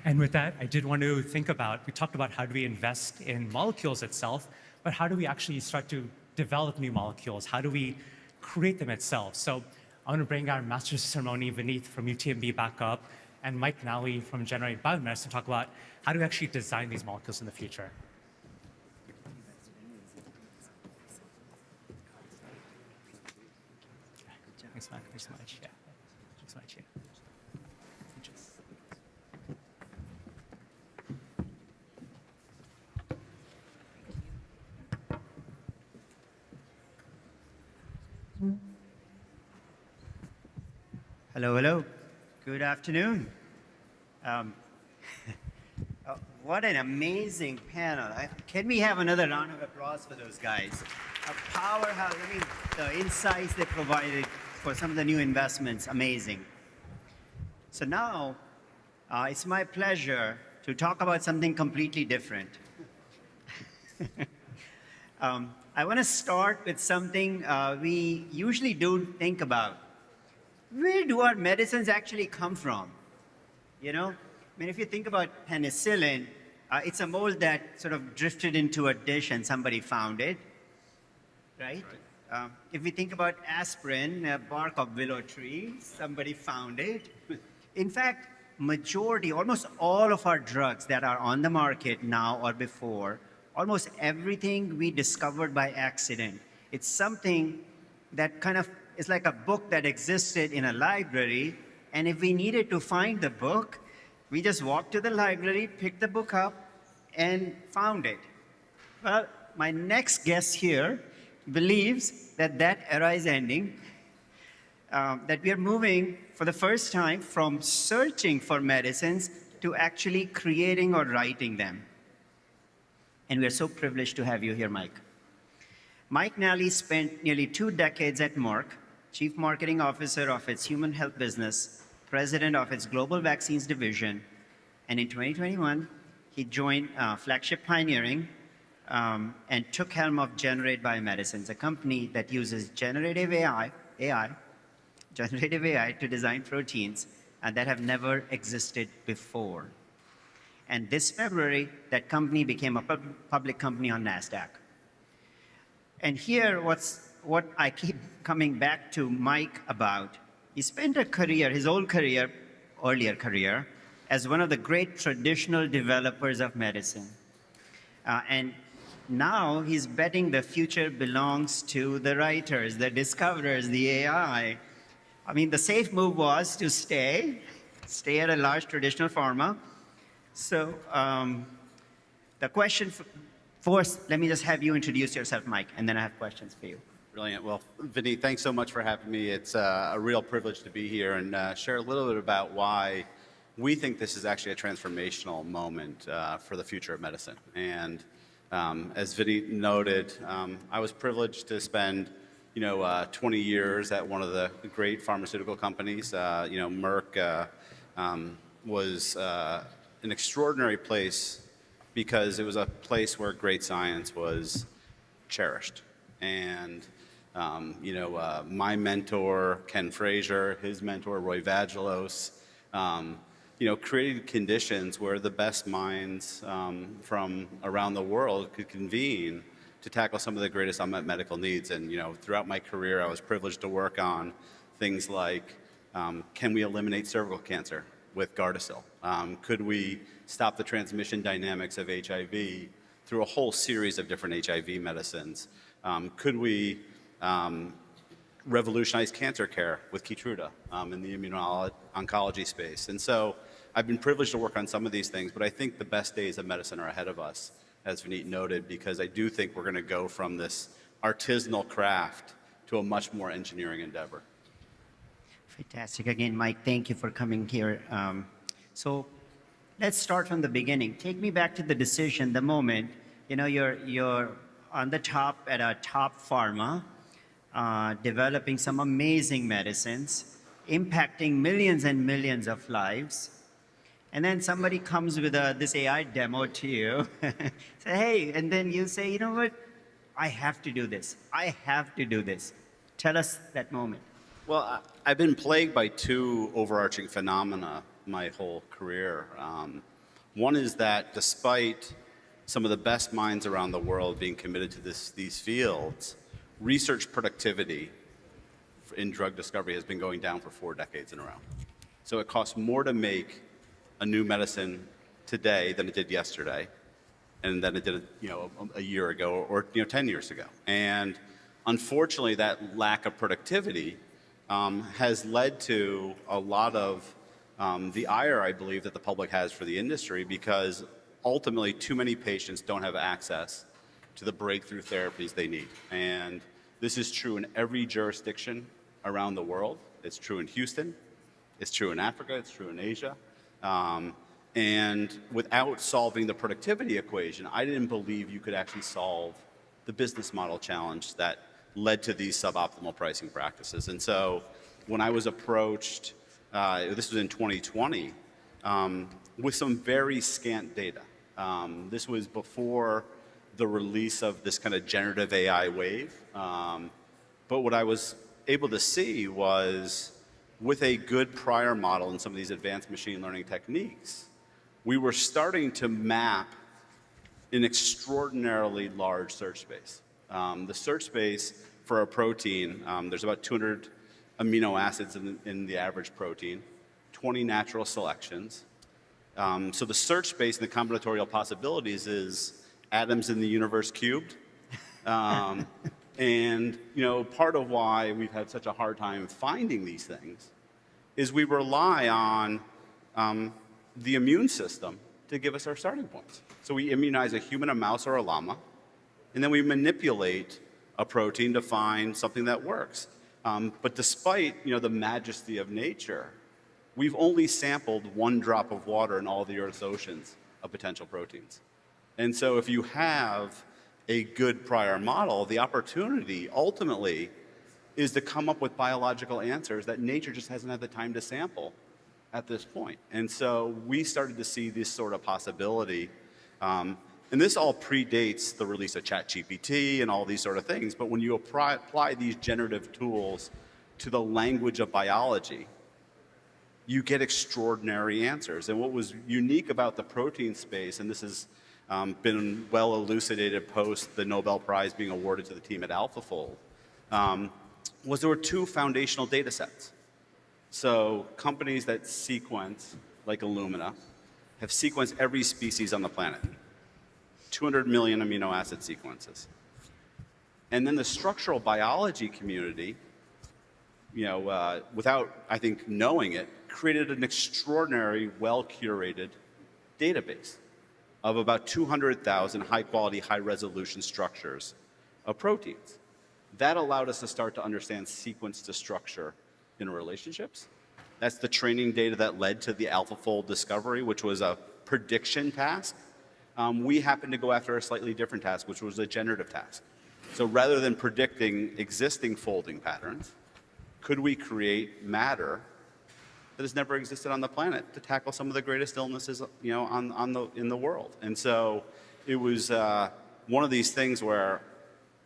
And with that, I did want to think about, we talked about how do we invest in molecules itself, but how do we actually start to develop new molecules? How do we create them itself? So I want to bring our master of ceremony, Vineet from UTMB, back up, and Mike Nally from Generate Biomedicine to talk about how do we actually design these molecules in the future. Thanks, Mike. Thanks so much. Yeah. Thanks so much. Yeah. Hello, hello. Good afternoon. What an amazing panel. Can we have another round of applause for those guys? A powerhouse. I mean, the insights they provided for some of the new investments, amazing. So now, it's my pleasure to talk about something completely different. I want to start with something we usually don't think about. Where do our medicines actually come from? You know, I mean, if you think about penicillin, it's a mold that sort of drifted into a dish and somebody found it, right? If we think about aspirin, bark of willow tree, somebody found it. In fact, majority, almost all of our drugs that are on the market now or before, almost everything we discovered by accident. It's something that kind of is like a book that existed in a library, and if we needed to find the book, we just walked to the library, picked the book up, and found it. Well, my next guest here believes that that era is ending, that we are moving for the first time from searching for medicines to actually creating or writing them. And we are so privileged to have you here, Mike. Mike Nally spent nearly 2 decades at Merck, Chief Marketing Officer of its human health business, President of its Global Vaccines Division, and in 2021, he joined Flagship Pioneering and took helm of Generate Biomedicines, a company that uses generative AI to design proteins that have never existed before. And this February, that company became a public company on NASDAQ. And here, what I keep coming back to Mike about, he spent a career, his whole career, earlier career, as one of the great traditional developers of medicine. And now he's betting the future belongs to the writers, the discoverers, the AI. I mean, the safe move was to stay at a large traditional pharma. So the question, first, let me just have you introduce yourself, Mike, and then I have questions for you. Brilliant. Well, Vineet, thanks so much for having me. It's a real privilege to be here and share a little bit about why we think this is actually a transformational moment for the future of medicine. And as Vineet noted, I was privileged to spend 20 years at one of the great pharmaceutical companies. Merck was an extraordinary place because it was a place where great science was cherished. And my mentor, Ken Frazier, his mentor, Roy Vagelos, created conditions where the best minds from around the world could convene to tackle some of the greatest unmet medical needs. And throughout my career, I was privileged to work on things like, can we eliminate cervical cancer with Gardasil? Could we stop the transmission dynamics of HIV through a whole series of different HIV medicines? Could we revolutionize cancer care with Keytruda in the immuno-oncology space? And so I've been privileged to work on some of these things, but I think the best days of medicine are ahead of us, as Vineet noted, because I do think we're going to go from this artisanal craft to a much more engineering endeavor. Fantastic. Again, Mike, thank you for coming here. So let's start from the beginning. Take me back to the decision, the moment, you're on the top at a top pharma, developing some amazing medicines, impacting millions and millions of lives. And then somebody comes with this AI demo to you, say, hey, and then you say, you know what? I have to do this. I have to do this. Tell us that moment. Well, I've been plagued by 2 overarching phenomena my whole career. One is that despite some of the best minds around the world being committed to these fields, research productivity in drug discovery has been going down for 4 decades in a row. So it costs more to make a new medicine today than it did yesterday, and than it did a year ago or 10 years ago. And unfortunately, that lack of productivity has led to a lot of the ire, I believe, that the public has for the industry, because ultimately too many patients don't have access to the breakthrough therapies they need. And this is true in every jurisdiction around the world. It's true in Houston, it's true in Africa, it's true in Asia. And without solving the productivity equation, I didn't believe you could actually solve the business model challenge that led to these suboptimal pricing practices. And so when I was approached, this was in 2020, with some very scant data. This was before the release of this kind of generative AI wave. But what I was able to see was, with a good prior model and some of these advanced machine learning techniques, we were starting to map an extraordinarily large search space. The search space for a protein, there's about 200 amino acids in the average protein, 20 natural selections. So the search space and the combinatorial possibilities is atoms in the universe cubed. And part of why we've had such a hard time finding these things is we rely on the immune system to give us our starting points. So we immunize a human, a mouse, or a llama, and then we manipulate a protein to find something that works. But despite the majesty of nature, we've only sampled 1 drop of water in all the Earth's oceans of potential proteins. And so if you have a good prior model, the opportunity ultimately is to come up with biological answers that nature just hasn't had the time to sample at this point. And so we started to see this sort of possibility. And this all predates the release of ChatGPT and all these sort of things. But when you apply these generative tools to the language of biology, you get extraordinary answers. And what was unique about the protein space, and this has been well elucidated post the Nobel Prize being awarded to the team at AlphaFold, was there were 2 foundational data sets. So companies that sequence, like Illumina, have sequenced every species on the planet, 200 million amino acid sequences. And then the structural biology community, without, I think, knowing it, created an extraordinary, well-curated database of about 200,000 high-quality, high-resolution structures of proteins. That allowed us to start to understand sequence to structure in relationships. That's the training data that led to the AlphaFold discovery, which was a prediction task. We happened to go after a slightly different task, which was a generative task. So rather than predicting existing folding patterns, could we create matter that has never existed on the planet to tackle some of the greatest illnesses in the world? And so it was one of these things where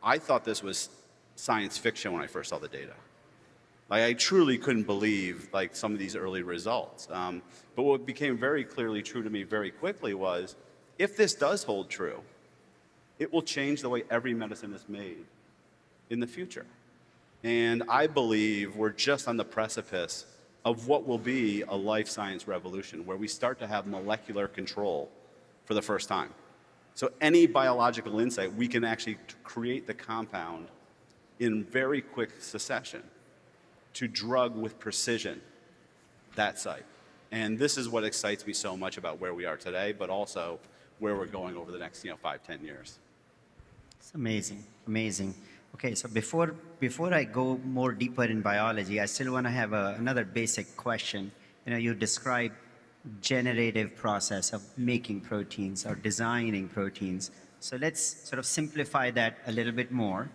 I thought this was science fiction when I first saw the data. I truly couldn't believe some of these early results. But what became very clearly true to me very quickly was, if this does hold true, it will change the way every medicine is made in the future. And I believe we're just on the precipice of what will be a life science revolution, where we start to have molecular control for the first time. So any biological insight, we can actually create the compound in very quick succession to drug with precision that site. And this is what excites me so much about where we are today, but also where we're going over the next 5-10 years. It's amazing, amazing. Okay, so before I go more deeper in biology, I still want to have another basic question. You describe generative process of making proteins or designing proteins. So let's sort of simplify that a little bit more.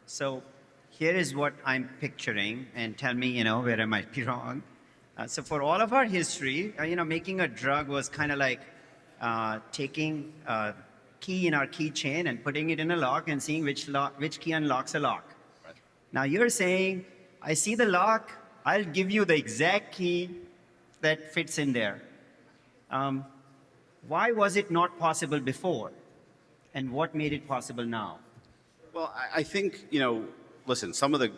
So here is what I'm picturing, and tell me, where I might be wrong. So for all of our history, making a drug was kind of like taking a key in our keychain and putting it in a lock and seeing which key unlocks a lock. Right. Now you're saying, I see the lock, I'll give you the exact key that fits in there. Why was it not possible before? And what made it possible now? Well, I think, listen, some of the,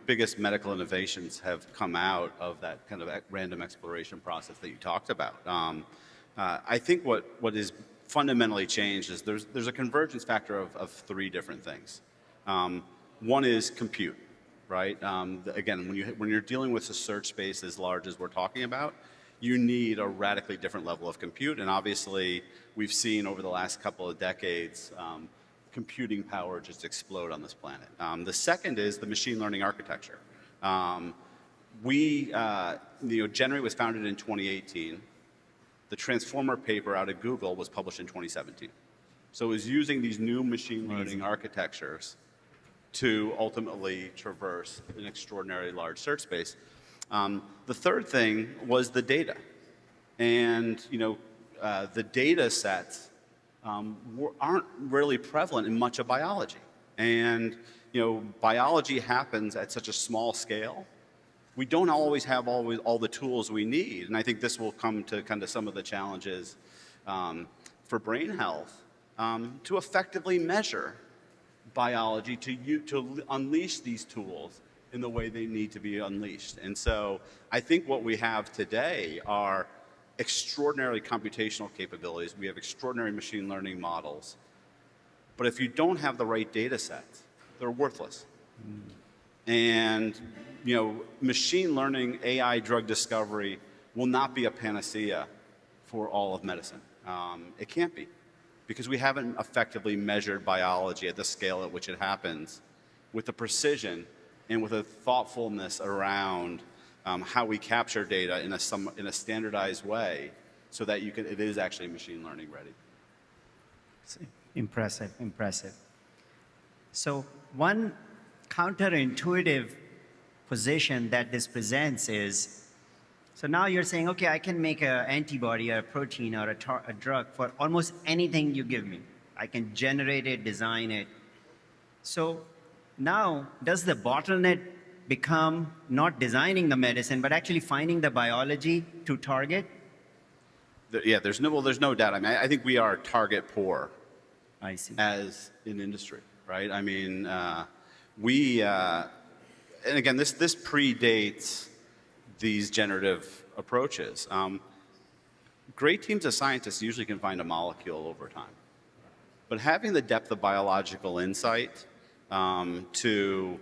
biggest medical innovations have come out of that kind of random exploration process that you talked about. I think what is fundamentally changed is there's a convergence factor of three different things. One is compute, right? Again, when you're dealing with a search space as large as we're talking about, you need a radically different level of compute. And obviously, we've seen over the last couple of decades, computing power just explode on this planet. The second is the machine learning architecture. Generate was founded in 2018. The Transformer paper out of Google was published in 2017. So it was using these new machine learning architectures to ultimately traverse an extraordinarily large search space. The third thing was the data. And the data sets aren't really prevalent in much of biology. And biology happens at such a small scale. We don't always have all the tools we need. And I think this will come to kind of some of the challenges for brain health to effectively measure biology, to unleash these tools in the way they need to be unleashed. And so I think what we have today are extraordinary computational capabilities. We have extraordinary machine learning models. But if you don't have the right data sets, they're worthless. And machine learning, AI drug discovery will not be a panacea for all of medicine. It can't be, because we haven't effectively measured biology at the scale at which it happens with the precision and with a thoughtfulness around how we capture data in a standardized way so that it is actually machine learning ready. Impressive, impressive. So one counterintuitive position that this presents is, so now you're saying, okay, I can make an antibody or a protein or a drug for almost anything you give me. I can generate it, design it. So now, does the bottleneck become not designing the medicine, but actually finding the biology to target? Yeah, there's no doubt. I mean, I think we are target poor. I see. As an industry, right? I mean, and again, this predates these generative approaches. Great teams of scientists usually can find a molecule over time. But having the depth of biological insight to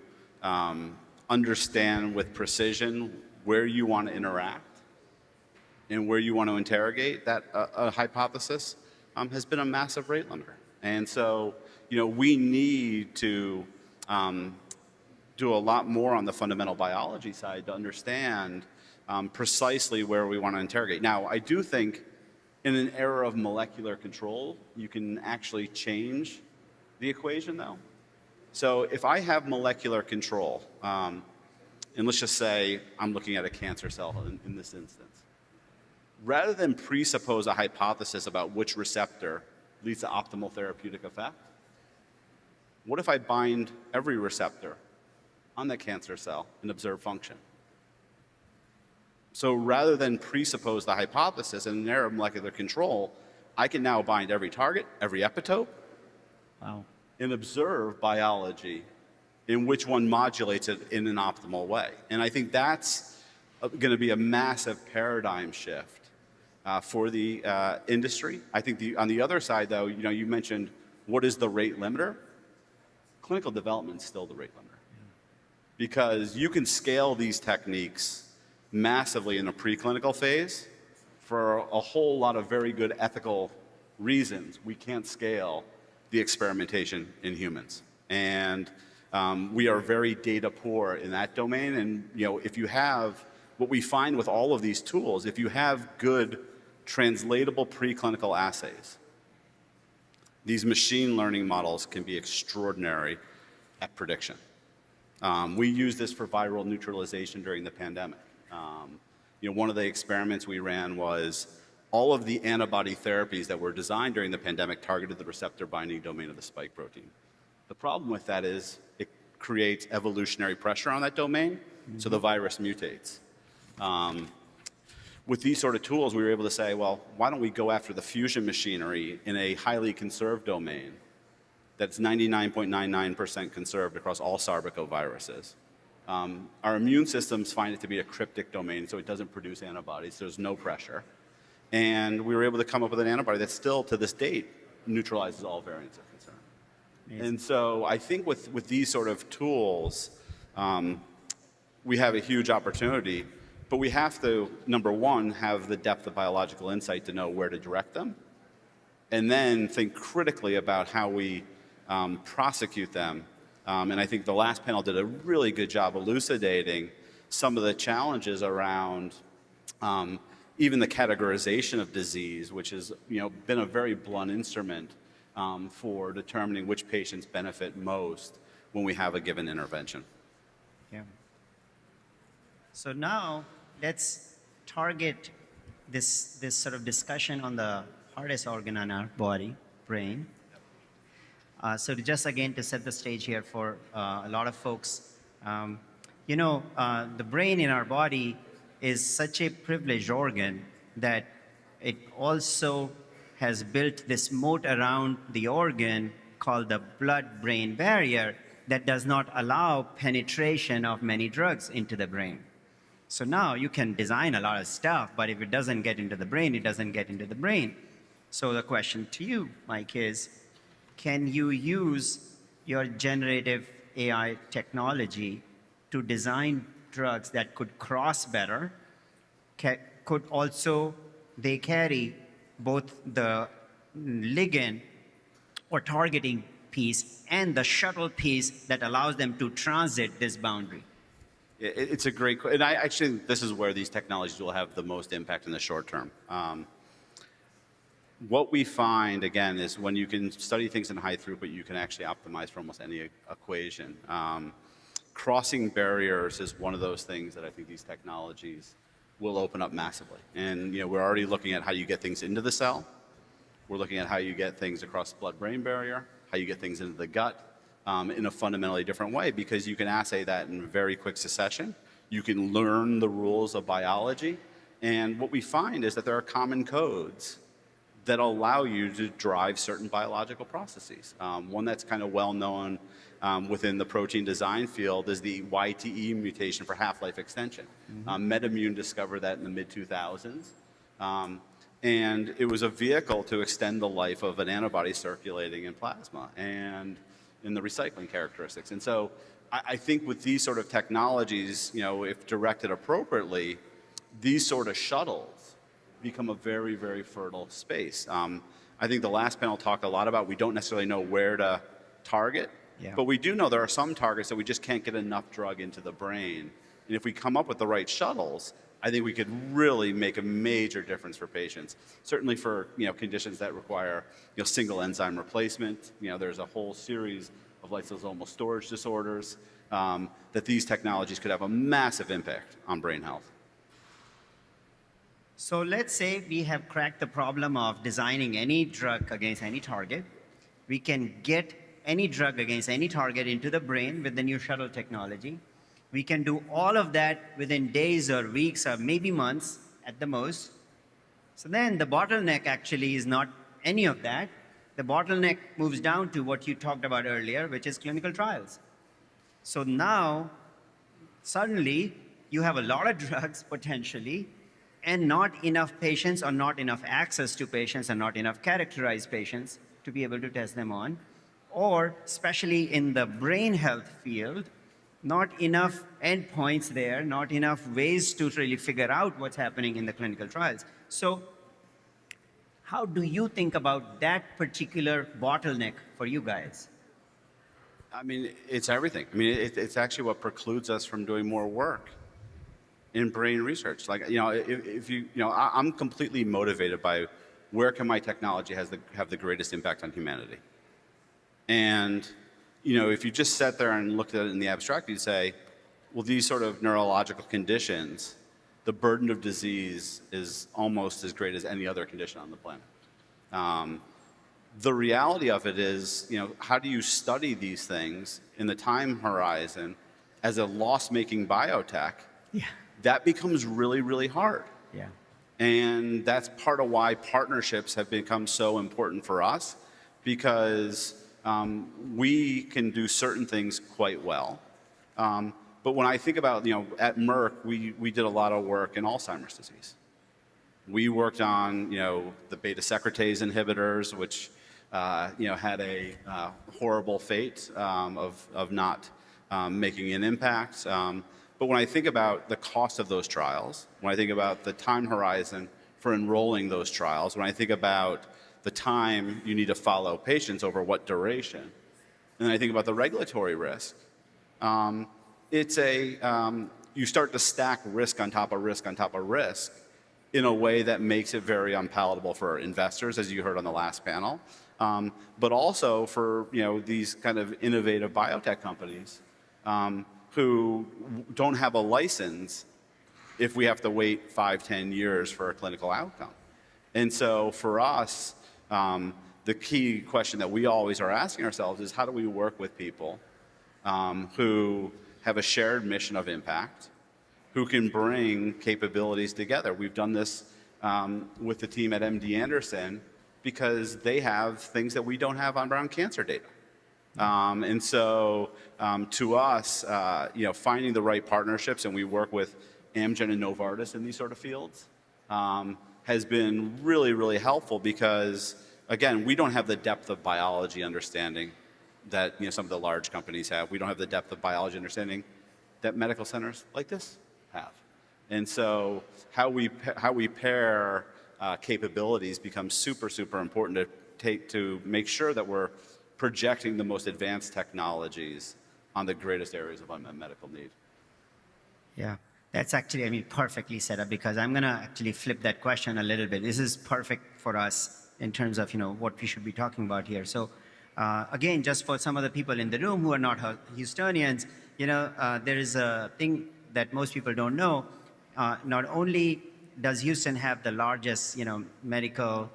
understand with precision where you want to interact and where you want to interrogate that a hypothesis has been a massive rate limiter. And so, we need to do a lot more on the fundamental biology side to understand precisely where we want to interrogate. Now, I do think in an era of molecular control, you can actually change the equation, though. So if I have molecular control, and let's just say I'm looking at a cancer cell in this instance, rather than presuppose a hypothesis about which receptor leads to optimal therapeutic effect, what if I bind every receptor on that cancer cell and observe function? So rather than presuppose the hypothesis in an era of molecular control, I can now bind every target, every epitope, Wow. and observe biology in which one modulates it in an optimal way. And I think that's going to be a massive paradigm shift for the industry. I think on the other side, though, you mentioned what is the rate limiter? Clinical development is still the rate limiter. Because you can scale these techniques massively in the preclinical phase for a whole lot of very good ethical reasons. We can't scale the experimentation in humans. And we are very data poor in that domain. And if you have, what we find with all of these tools, if you have good translatable preclinical assays, these machine learning models can be extraordinary at prediction. We used this for viral neutralization during the pandemic. One of the experiments we ran was all of the antibody therapies that were designed during the pandemic targeted the receptor binding domain of the spike protein. The problem with that is it creates evolutionary pressure on that domain, so the virus mutates. with these sort of tools, we were able to say, well, why don't we go after the fusion machinery in a highly conserved domain that's 99.99% conserved across all sarbecoviruses. Our immune systems find it to be a cryptic domain, so it doesn't produce antibodies. There's no pressure. And we were able to come up with an antibody that still, to this date, neutralizes all variants of concern. Amazing. And so I think with these sort of tools, we have a huge opportunity, but we have to, number one, have the depth of biological insight to know where to direct them, and then think critically about how we prosecute them. And I think the last panel did a really good job elucidating some of the challenges around even the categorization of disease, which has been a very blunt instrument for determining which patients benefit most when we have a given intervention. Yeah. So now let's target this sort of discussion on the hardest organ in our body, brain. So just again to set the stage here for a lot of folks, the brain in our body is such a privileged organ that it also has built this moat around the organ called the blood-brain barrier that does not allow penetration of many drugs into the brain. So now you can design a lot of stuff, but if it doesn't get into the brain, it doesn't get into the brain. So the question to you, Mike, is can you use your generative AI technology to design drugs that could cross better, could also, they carry both the ligand or targeting piece and the shuttle piece that allows them to transit this boundary? It's a great question. And I actually, this is where these technologies will have the most impact in the short term. What we find, again, is when you can study things in high throughput, you can actually optimize for almost any equation. Crossing barriers is one of those things that I think these technologies will open up massively. And we're already looking at how you get things into the cell. We're looking at how you get things across the blood-brain barrier, how you get things into the gut in a fundamentally different way, because you can assay that in very quick succession. You can learn the rules of biology. And what we find is that there are common codes that allow you to drive certain biological processes. One that's kind of well known within the protein design field is the YTE mutation for half-life extension. MedImmune discovered that in the mid-2000s. And it was a vehicle to extend the life of an antibody circulating in plasma and in the recycling characteristics. And so I think with these sort of technologies, if directed appropriately, these sort of shuttles become a very, very fertile space. I think the last panel talked a lot about we don't necessarily know where to target, but we do know there are some targets that we just can't get enough drug into the brain. And if we come up with the right shuttles, I think we could really make a major difference for patients. Certainly for conditions that require single enzyme replacement. There's a whole series of lysosomal storage disorders that these technologies could have a massive impact on brain health. So let's say we have cracked the problem of designing any drug against any target. We can get any drug against any target into the brain with the new shuttle technology. We can do all of that within days or weeks or maybe months at the most. So then the bottleneck actually is not any of that. The bottleneck moves down to what you talked about earlier, which is clinical trials. So now, suddenly, you have a lot of drugs potentially, and not enough patients or not enough access to patients and not enough characterized patients to be able to test them on. Or, especially in the brain health field, not enough endpoints there, not enough ways to really figure out what's happening in the clinical trials. So how do you think about that particular bottleneck for you guys? I mean, it's everything. I mean, it's actually what precludes us from doing more work in brain research. Like, I'm completely motivated by where can my technology have the greatest impact on humanity. And if you just sat there and looked at it in the abstract, you'd say, well, these sort of neurological conditions, the burden of disease is almost as great as any other condition on the planet. The reality of it is, how do you study these things in the time horizon as a loss-making biotech? Yeah. That becomes really, really hard. Yeah. And that's part of why partnerships have become so important for us, because we can do certain things quite well. But when I think about, at Merck, we did a lot of work in Alzheimer's disease. We worked on, the beta secretase inhibitors, which, had a horrible fate of not making an impact. But when I think about the cost of those trials, when I think about the time horizon for enrolling those trials, when I think about the time you need to follow patients over what duration, and then I think about the regulatory risk, you start to stack risk on top of risk on top of risk in a way that makes it very unpalatable for investors, as you heard on the last panel, but also for these kind of innovative biotech companies who don't have a license if we have to wait 5, 10 years for a clinical outcome. And so for us, the key question that we always are asking ourselves is, how do we work with people who have a shared mission of impact, who can bring capabilities together? We've done this with the team at MD Anderson because they have things that we don't have on around cancer data. And so to us, finding the right partnerships, and we work with Amgen and Novartis in these sort of fields, has been really, really helpful because, again, we don't have the depth of biology understanding that some of the large companies have. We don't have the depth of biology understanding that medical centers like this have. And so how we pair capabilities becomes super, super important to make sure that we're projecting the most advanced technologies on the greatest areas of unmet medical need. Yeah, that's actually, perfectly set up, because I'm going to actually flip that question a little bit. This is perfect for us in terms of, what we should be talking about here. So again, just for some of the people in the room who are not Houstonians, there is a thing that most people don't know. Not only does Houston have the largest, medical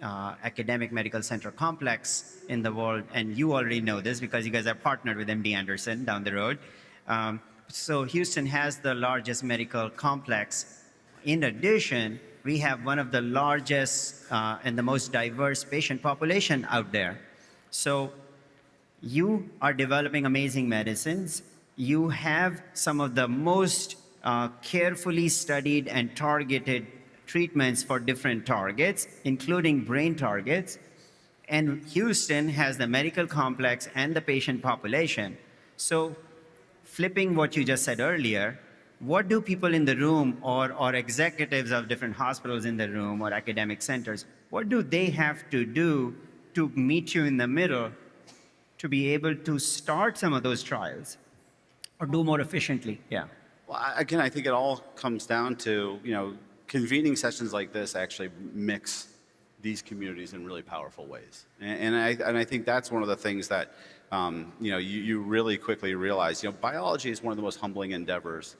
academic medical center complex in the world, and you already know this because you guys are partnered with MD Anderson down the road. So Houston has the largest medical complex. In addition, we have one of the largest and the most diverse patient population out there. So you are developing amazing medicines. You have some of the most carefully studied and targeted treatments for different targets, including brain targets. And Houston has the medical complex and the patient population. So flipping what you just said earlier, what do people in the room or executives of different hospitals in the room or academic centers, what do they have to do to meet you in the middle to be able to start some of those trials or do more efficiently? Yeah. Well, again, I think it all comes down to, convening sessions like this actually mix these communities in really powerful ways. And I think that's one of the things that, you really quickly realize, biology is one of the most humbling endeavors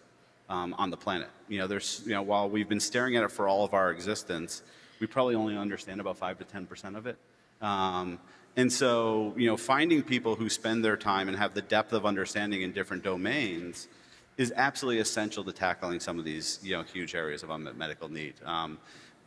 on the planet. While we've been staring at it for all of our existence, we probably only understand about 5 to 10% of it. And so, finding people who spend their time and have the depth of understanding in different domains is absolutely essential to tackling some of these, huge areas of unmet medical need.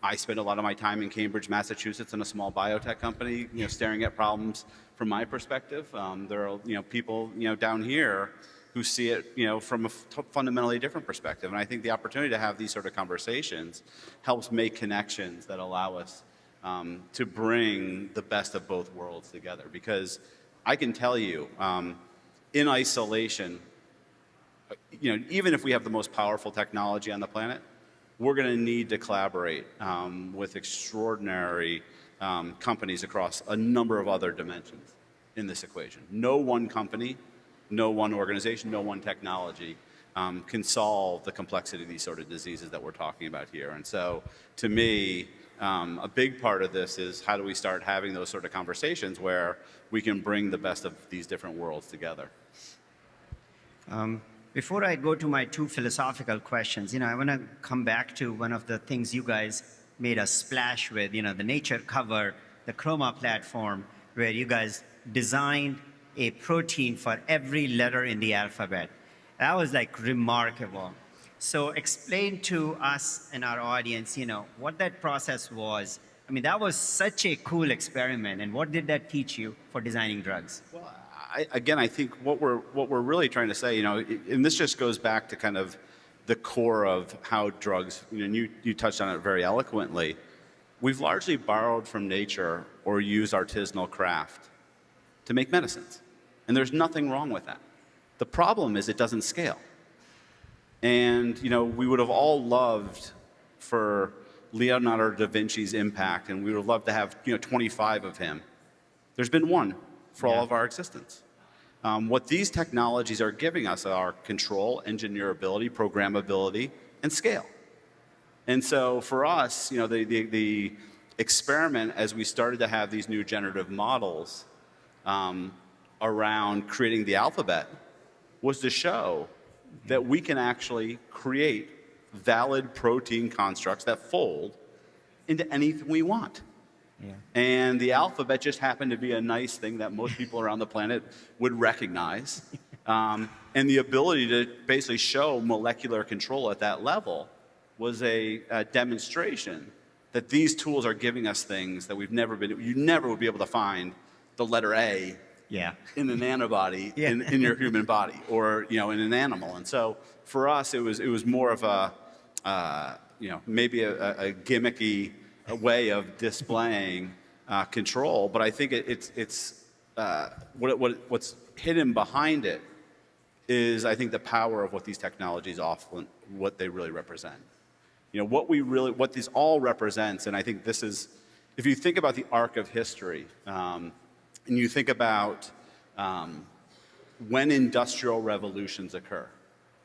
I spend a lot of my time in Cambridge, Massachusetts, in a small biotech company, staring at problems from my perspective. There are, people, down here who see it, from a fundamentally different perspective. And I think the opportunity to have these sort of conversations helps make connections that allow us to bring the best of both worlds together. Because I can tell you, in isolation, even if we have the most powerful technology on the planet, we're going to need to collaborate with extraordinary companies across a number of other dimensions in this equation. No one company, no one organization, no one technology can solve the complexity of these sort of diseases that we're talking about here. And so, to me, a big part of this is how do we start having those sort of conversations where we can bring the best of these different worlds together. Before I go to my two philosophical questions, I want to come back to one of the things you guys made a splash with, the Nature cover, the Chroma platform, where you guys designed a protein for every letter in the alphabet. That was like remarkable. So explain to us and our audience, what that process was. I mean, that was such a cool experiment. And what did that teach you for designing drugs? Well, I think what we're really trying to say, and this just goes back to kind of the core of how drugs, and you touched on it very eloquently. We've largely borrowed from nature or used artisanal craft to make medicines. And there's nothing wrong with that. The problem is it doesn't scale. And we would have all loved for Leonardo da Vinci's impact, and we would have loved to have 25 of him. There's been one for all of our existence. What these technologies are giving us are control, engineerability, programmability, and scale. And so for us, the experiment as we started to have these new generative models around creating the alphabet was to show that we can actually create valid protein constructs that fold into anything we want. Yeah. And the alphabet just happened to be a nice thing that most people around the planet would recognize. And the ability to basically show molecular control at that level was a demonstration that these tools are giving us things that you never would be able to find the letter A Yeah. in an antibody Yeah. in your human body or in an animal. And so for us, it was more of a maybe a gimmicky way of displaying control, but I think what's hidden behind it is I think the power of what these technologies often what they really represent. What this all represents, and I think this is, if you think about the arc of history, and you think about when industrial revolutions occur.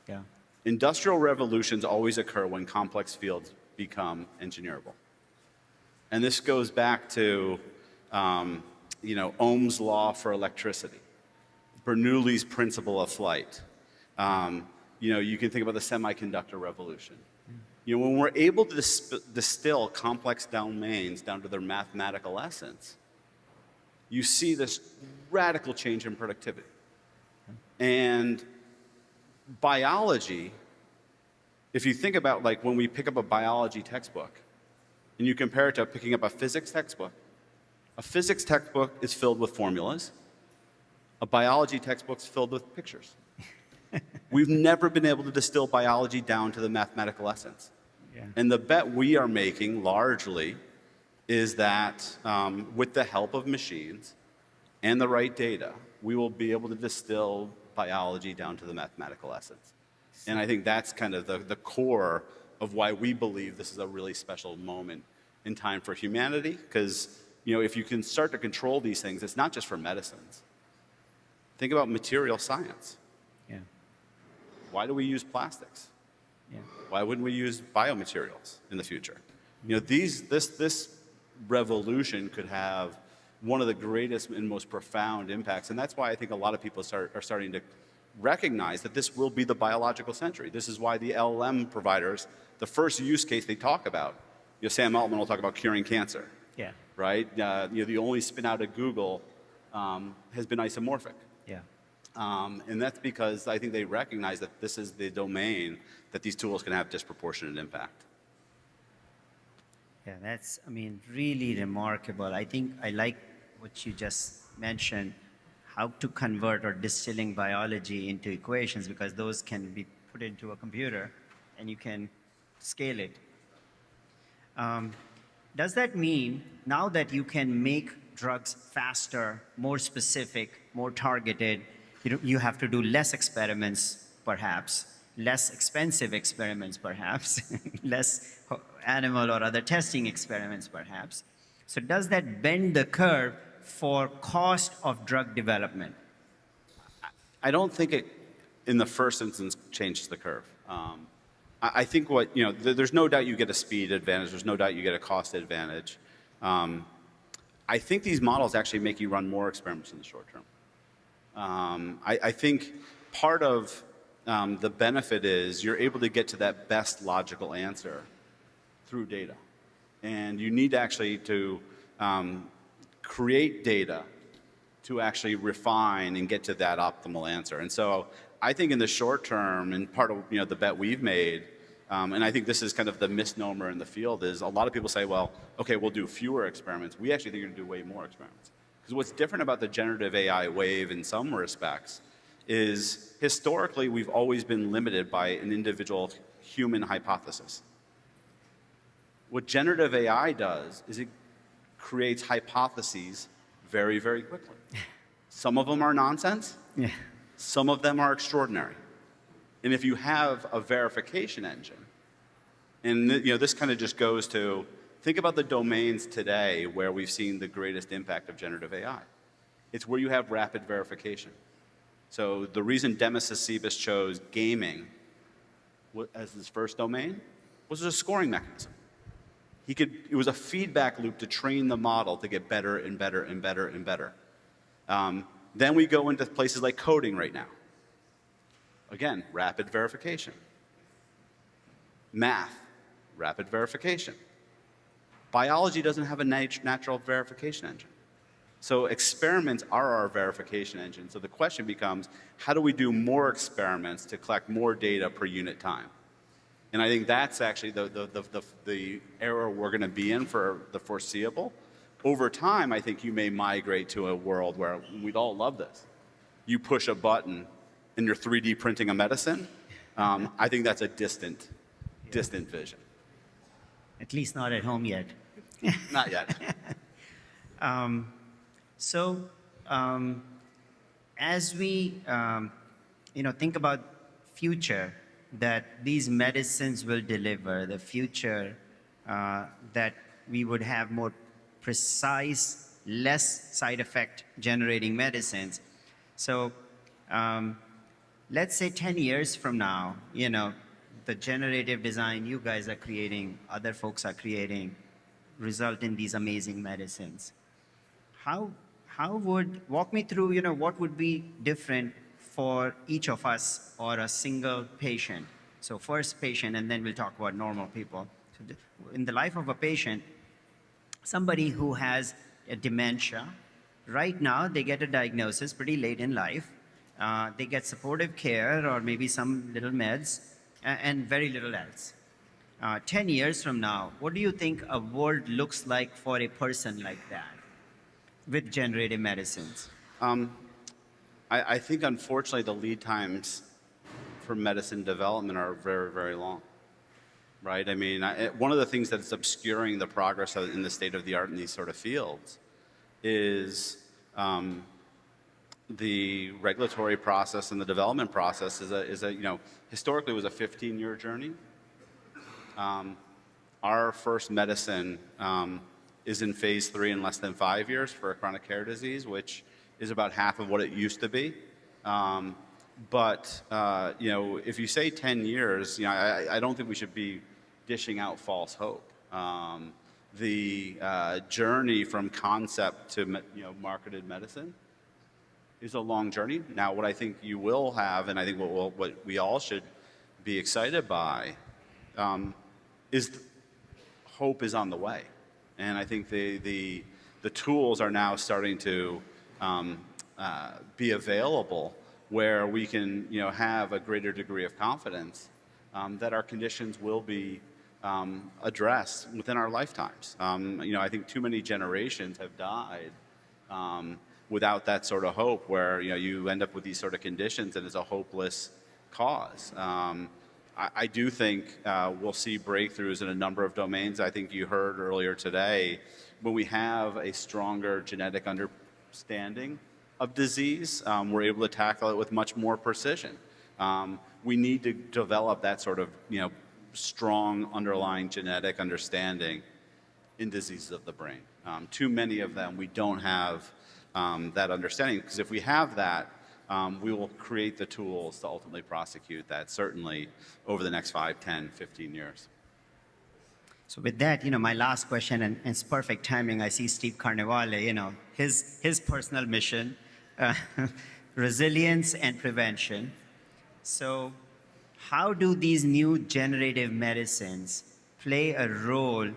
Yeah. Industrial revolutions always occur when complex fields become engineerable. And this goes back to Ohm's law for electricity, Bernoulli's principle of flight. You can think about the semiconductor revolution. When we're able to distill complex domains down to their mathematical essence, you see this radical change in productivity. And biology, if you think about when we pick up a biology textbook and you compare it to picking up a physics textbook is filled with formulas. A biology textbook is filled with pictures. We've never been able to distill biology down to the mathematical essence. Yeah. And the bet we are making largely is that with the help of machines and the right data, we will be able to distill biology down to the mathematical essence. And I think that's kind of the core of why we believe this is a really special moment in time for humanity, because if you can start to control these things, it's not just for medicines. Think about material science. Yeah. Why do we use plastics? Yeah. Why wouldn't we use biomaterials in the future? This revolution could have one of the greatest and most profound impacts, and that's why I think a lot of people are starting to recognize that this will be the biological century. This is why the LLM providers, the first use case they talk about, Sam Altman will talk about curing cancer, Yeah. right? The only spin out of Google has been isomorphic. Yeah. And that's because I think they recognize that this is the domain that these tools can have disproportionate impact. Yeah, that's, really remarkable. I think I like what you just mentioned, how to convert or distilling biology into equations, because those can be put into a computer and you can scale it. Does that mean now that you can make drugs faster, more specific, more targeted, you have to do less experiments, perhaps, less expensive experiments, perhaps, less animal or other testing experiments, perhaps. So does that bend the curve for cost of drug development? I don't think it, in the first instance, changes the curve. I think there's no doubt you get a speed advantage. There's no doubt you get a cost advantage. I think these models actually make you run more experiments in the short term. I think part of the benefit is you're able to get to that best logical answer through data. And you need actually to create data to actually refine and get to that optimal answer. And so I think in the short term, and part of the bet we've made, and I think this is kind of the misnomer in the field, is a lot of people say, well, okay, we'll do fewer experiments. We actually think we're going to do way more experiments. Because what's different about the generative AI wave in some respects is historically we've always been limited by an individual human hypothesis. What generative AI does is it creates hypotheses very, very quickly. Some of them are nonsense. Yeah. Some of them are extraordinary. And if you have a verification engine, and this kind of just goes to, think about the domains today where we've seen the greatest impact of generative AI. It's where you have rapid verification. So the reason Demis Hassabis chose gaming as his first domain was a scoring mechanism. It was a feedback loop to train the model to get better and better and better and better. Then we go into places like coding right now. Again, rapid verification. Math, rapid verification. Biology doesn't have a natural verification engine. So experiments are our verification engine. So the question becomes, how do we do more experiments to collect more data per unit time? And I think that's actually the era we're going to be in for the foreseeable. Over time, I think you may migrate to a world where we'd all love this. You push a button and you're 3D printing a medicine. I think that's a distant vision. At least not at home yet. Not yet. As we think about future that these medicines will deliver, the future that we would have more precise, less side effect generating medicines. So let's say 10 years from now, the generative design you guys are creating, other folks are creating, result in these amazing medicines. Walk me through, what would be different for each of us or a single patient. So first patient, and then we'll talk about normal people. So in the life of a patient, somebody who has a dementia, right now they get a diagnosis pretty late in life. They get supportive care or maybe some little meds and very little else. 10 years from now, what do you think a world looks like for a person like that with generative medicines? I think, unfortunately, the lead times for medicine development are very, very long, right? I mean, one of the things that's obscuring the progress in the state of the art in these sort of fields is the regulatory process and the development process historically was a 15-year journey. Our first medicine is in phase 3 in less than 5 years for a chronic care disease, which is about half of what it used to be. But if you say 10 years, I don't think we should be dishing out false hope. The journey from concept to marketed medicine is a long journey. Now, what I think you will have, and I think what we all should be excited by, is hope is on the way. And I think the tools are now starting to be available where we can have a greater degree of confidence that our conditions will be addressed within our lifetimes. I think too many generations have died without that sort of hope, where you end up with these sort of conditions and it's a hopeless cause. I do think we'll see breakthroughs in a number of domains. I think you heard earlier today, when we have a stronger genetic understanding of disease, we're able to tackle it with much more precision. We need to develop that sort of strong underlying genetic understanding in diseases of the brain. Too many of them, we don't have that understanding, because if we have that, we will create the tools to ultimately prosecute that, certainly over the next 5, 10, 15 years. So with that, my last question, and it's perfect timing. I see Steve Carnevale, his personal mission, resilience and prevention. So how do these new generative medicines play a role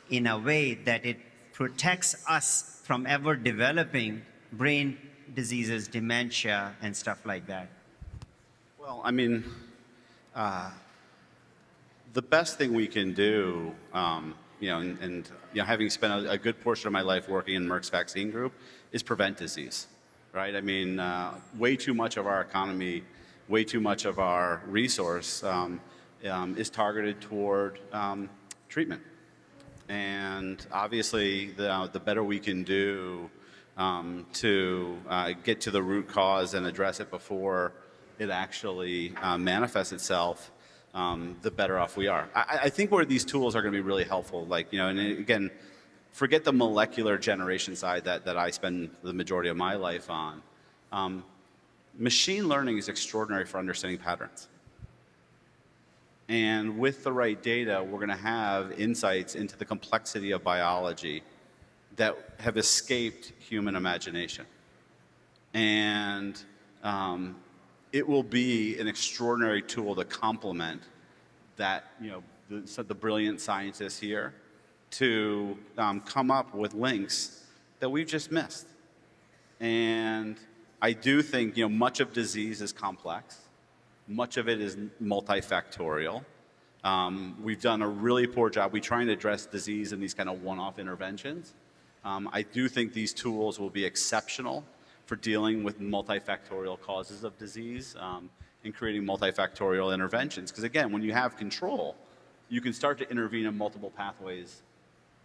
in a way that it protects us from ever developing brain diseases, dementia, and stuff like that? Well, I mean, the best thing we can do, having spent a good portion of my life working in Merck's vaccine group, is prevent disease, right? I mean, way too much of our economy, way too much of our resource is targeted toward treatment. And obviously, the better we can do to get to the root cause and address it before it actually manifests itself, the better off we are. I think where these tools are going to be really helpful, and again, forget the molecular generation side that I spend the majority of my life on. Machine learning is extraordinary for understanding patterns. And with the right data, we're going to have insights into the complexity of biology that have escaped human imagination. And it will be an extraordinary tool to complement that, the brilliant scientists here to come up with links that we've just missed. And I do think, much of disease is complex. Much of it is multifactorial. We've done a really poor job. We try and address disease in these kind of one-off interventions. I do think these tools will be exceptional for dealing with multifactorial causes of disease and creating multifactorial interventions. Because again, when you have control, you can start to intervene in multiple pathways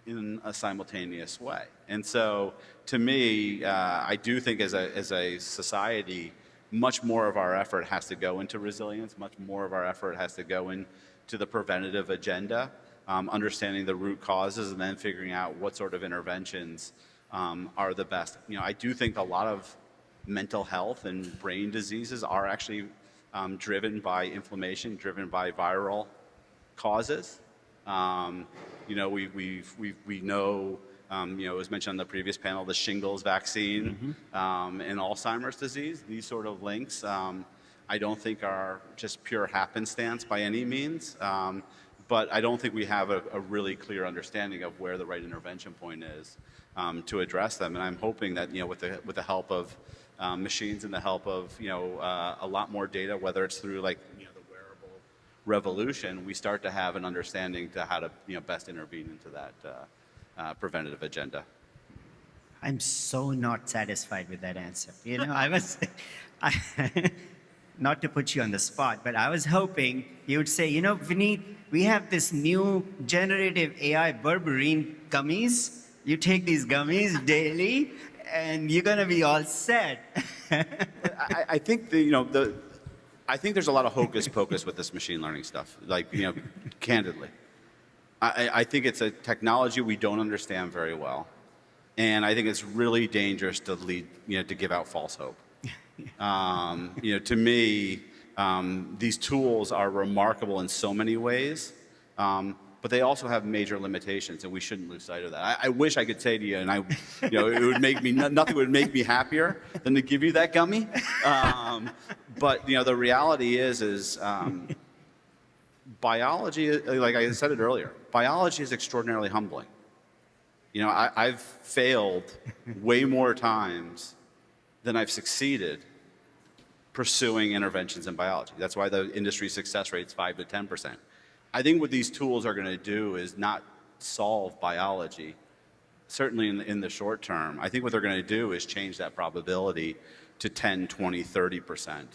in a simultaneous way. And so, to me, I do think as a society, much more of our effort has to go into resilience, much more of our effort has to go into the preventative agenda, understanding the root causes and then figuring out what sort of interventions are the best. I do think a lot of mental health and brain diseases are actually driven by inflammation, driven by viral causes. We know, it was mentioned on the previous panel, the shingles vaccine and Alzheimer's disease. These sort of links, I don't think are just pure happenstance by any means, but I don't think we have a really clear understanding of where the right intervention point is to address them. And I'm hoping that, with the help of machines and the help of, a lot more data, whether it's through the wearable revolution, we start to have an understanding to how to, best intervene into that preventative agenda. I'm so not satisfied with that answer. Not to put you on the spot, but I was hoping you would say, Vineet, we have this new generative AI berberine gummies. You take these gummies daily, and you're going to be all set. I think I think there's a lot of hocus pocus with this machine learning stuff. Candidly, I think it's a technology we don't understand very well, and I think it's really dangerous to to give out false hope. To me, these tools are remarkable in so many ways, but they also have major limitations, and we shouldn't lose sight of that. I wish I could say to you, and it would make me nothing would make me happier than to give you that gummy. But the reality is biology, like I said it earlier, biology is extraordinarily humbling. I've failed way more times than I've succeeded pursuing interventions in biology. That's why the industry success rate is 5 to 10%. I think what these tools are going to do is not solve biology, certainly in the short term. I think what they're going to do is change that probability to 10, 20, 30%.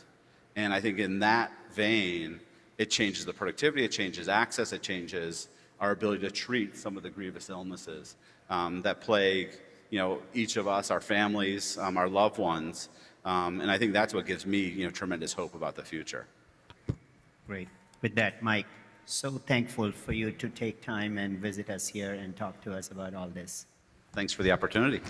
And I think in that vein, it changes the productivity, it changes access, it changes our ability to treat some of the grievous illnesses that plague each of us, our families, our loved ones. And I think that's what gives me tremendous hope about the future. Great. With that, Mike, so thankful for you to take time and visit us here and talk to us about all this. Thanks for the opportunity.